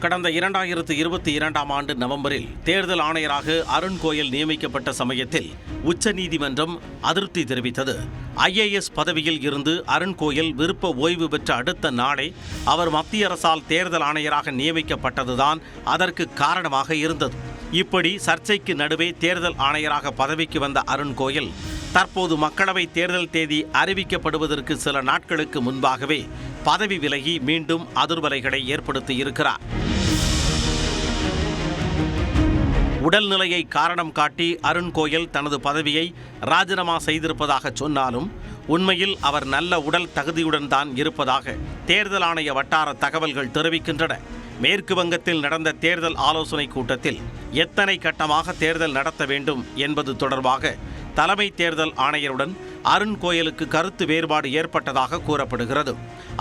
கடந்த 2022ஆம் ஆண்டு நவம்பரில் தேர்தல் ஆணையராக அருண் கோயல் நியமிக்கப்பட்ட சமயத்தில் உச்சநீதிமன்றம் அதிருப்தி தெரிவித்தது. IAS பதவியில் இருந்து அருண் கோயல் விருப்ப ஓய்வு பெற்ற அடுத்த நாளே அவர் மத்திய அரசால் தேர்தல் ஆணையராக நியமிக்கப்பட்டதுதான் அதற்கு காரணமாக இருந்தது. இப்படி சர்ச்சைக்கு நடுவே தேர்தல் ஆணையராக பதவிக்கு வந்த அருண் கோயல் தற்போது மக்களவை தேர்தல் தேதி அறிவிக்கப்படுவதற்கு சில நாட்களுக்கு முன்பாகவே பதவி விலகி மீண்டும் அதிர்வலைகளை ஏற்படுத்தியிருக்கிறார். உடல்நிலையை காரணம் காட்டி அருண் கோயல் தனது பதவியை ராஜினாமா செய்திருப்பதாக சொன்னாலும் உண்மையில் அவர் நல்ல உடல் தகுதியுடன் தான் இருப்பதாக தேர்தல் ஆணைய வட்டார தகவல்கள் தெரிவிக்கின்றன. மேற்கு வங்கத்தில் நடந்த தேர்தல் ஆலோசனை கூட்டத்தில் எத்தனை கட்டமாக தேர்தல் நடத்த வேண்டும் என்பது தொடர்பாக தலைமை தேர்தல் ஆணையருடன் அருண் கோயலுக்கு கருத்து வேறுபாடு ஏற்பட்டதாக கூறப்படுகிறது.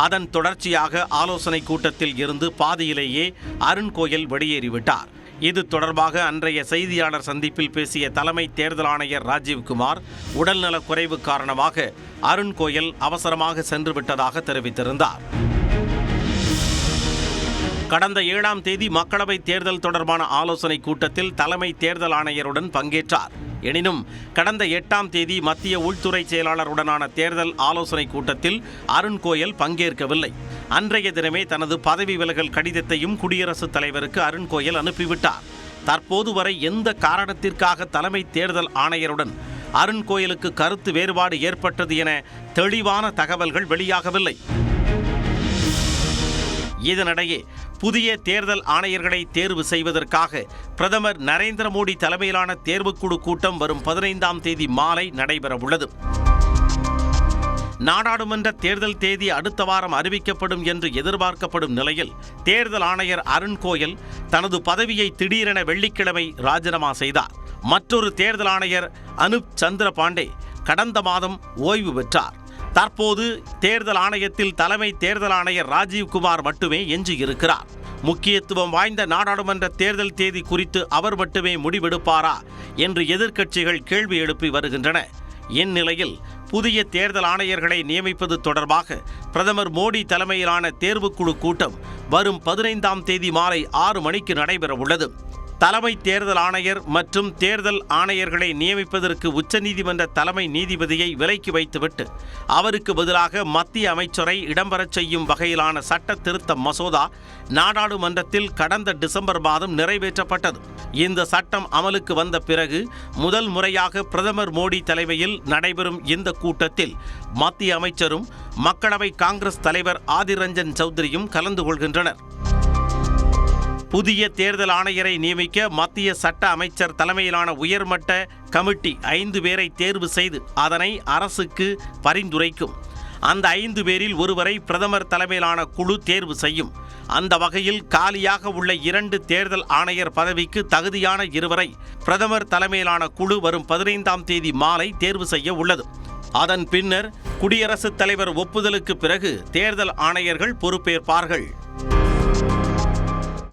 அதன் தொடர்ச்சியாக ஆலோசனை கூட்டத்தில் இருந்து பாதியிலேயே அருண் கோயல் வெளியேறிவிட்டார். இது தொடர்பாக அன்றைய செய்தியாளர் சந்திப்பில் பேசிய தலைமை தேர்தல் ஆணையர் ராஜீவ்குமார் உடல்நலக் குறைவு காரணமாக அருண் கோயல் அவசரமாக சென்று விட்டதாக தெரிவித்திருந்தார். கடந்த 7ஆம் தேதி மக்களவை தேர்தல் தொடர்பான ஆலோசனை கூட்டத்தில் தலைமை தேர்தல் ஆணையருடன் பங்கேற்றார். எனினும் கடந்த 8ஆம் தேதி மத்திய உள்துறை செயலாளருடனான தேர்தல் ஆலோசனை கூட்டத்தில் அருண் கோயல் பங்கேற்கவில்லை. அன்றைய தினமே தனது பதவி விலகல் கடிதத்தையும் குடியரசுத் தலைவருக்கு அருண் கோயல் அனுப்பிவிட்டார். தற்போது வரை எந்த காரணத்திற்காக தலைமை தேர்தல் ஆணையருடன் அருண் கோயலுக்கு கருத்து வேறுபாடு ஏற்பட்டது என தெளிவான தகவல்கள் வெளியாகவில்லை. இதனிடையே புதிய தேர்தல் ஆணையர்களை தேர்வு செய்வதற்காக பிரதமர் நரேந்திர மோடி தலைமையிலான தேர்வுக்குழு கூட்டம் வரும் 15ஆம் தேதி மாலை நடைபெறவுள்ளது. நாடாளுமன்ற தேர்தல் தேதி அடுத்த வாரம் அறிவிக்கப்படும் என்று எதிர்பார்க்கப்படும் நிலையில் தேர்தல் ஆணையர் அருண் கோயல் தனது பதவியை திடீரென வெள்ளிக்கிழமை ராஜினாமா செய்தார். மற்றொரு தேர்தல் ஆணையர் அனுப் சந்திர பாண்டே கடந்த மாதம் ஓய்வு பெற்றார். தற்போது தேர்தல் ஆணையத்தில் தலைமை தேர்தல் ஆணையர் ராஜீவ்குமார் மட்டுமே எஞ்சியிருக்கிறார். முக்கியத்துவம் வாய்ந்த நாடாளுமன்ற தேர்தல் தேதி குறித்து அவர் மட்டுமே முடிவெடுப்பாரா என்று எதிர்க்கட்சிகள் கேள்வி எழுப்பி வருகின்றன. இந்நிலையில் புதிய தேர்தல் ஆணையர்களை நியமிப்பது தொடர்பாக பிரதமர் மோடி தலைமையிலான தேர்வுக்குழு கூட்டம் வரும் 15ஆம் தேதி மாலை 6 மணிக்கு நடைபெறவுள்ளது. தலைமை தேர்தல் ஆணையர் மற்றும் தேர்தல் ஆணையர்களை நியமிப்பதற்கு உச்சநீதிமன்ற தலைமை நீதிபதியை விலக்கி வைத்துவிட்டு அவருக்கு பதிலாக மத்திய அமைச்சரை இடம்பெறச் செய்யும் வகையிலான சட்ட திருத்த மசோதா நாடாளுமன்றத்தில் கடந்த டிசம்பர் மாதம் நிறைவேற்றப்பட்டது. இந்த சட்டம் அமலுக்கு வந்த பிறகு முதல் முறையாக பிரதமர் மோடி தலைமையில் நடைபெறும் இந்த கூட்டத்தில் மத்திய அமைச்சரும் மக்களவை காங்கிரஸ் தலைவர் ஆதிர் ரஞ்சன் சௌத்ரியும் கலந்து கொள்கின்றனர். புதிய தேர்தல் ஆணையரை நியமிக்க மத்திய சட்ட அமைச்சர் தலைமையிலான உயர்மட்ட கமிட்டி 5 பேரை தேர்வு செய்து அதனை அரசுக்கு பரிந்துரைக்கும். அந்த 5 பேரில் ஒருவரை பிரதமர் தலைமையிலான குழு தேர்வு செய்யும். அந்த வகையில் காலியாக உள்ள 2 தேர்தல் ஆணையர் பதவிக்கு தகுதியான 2வரை பிரதமர் தலைமையிலான குழு வரும் 15ஆம் தேதி மாலை தேர்வு செய்ய உள்ளது. அதன் பின்னர் குடியரசுத் தலைவர் ஒப்புதலுக்கு பிறகு தேர்தல் ஆணையர்கள் பொறுப்பேற்பார்கள்.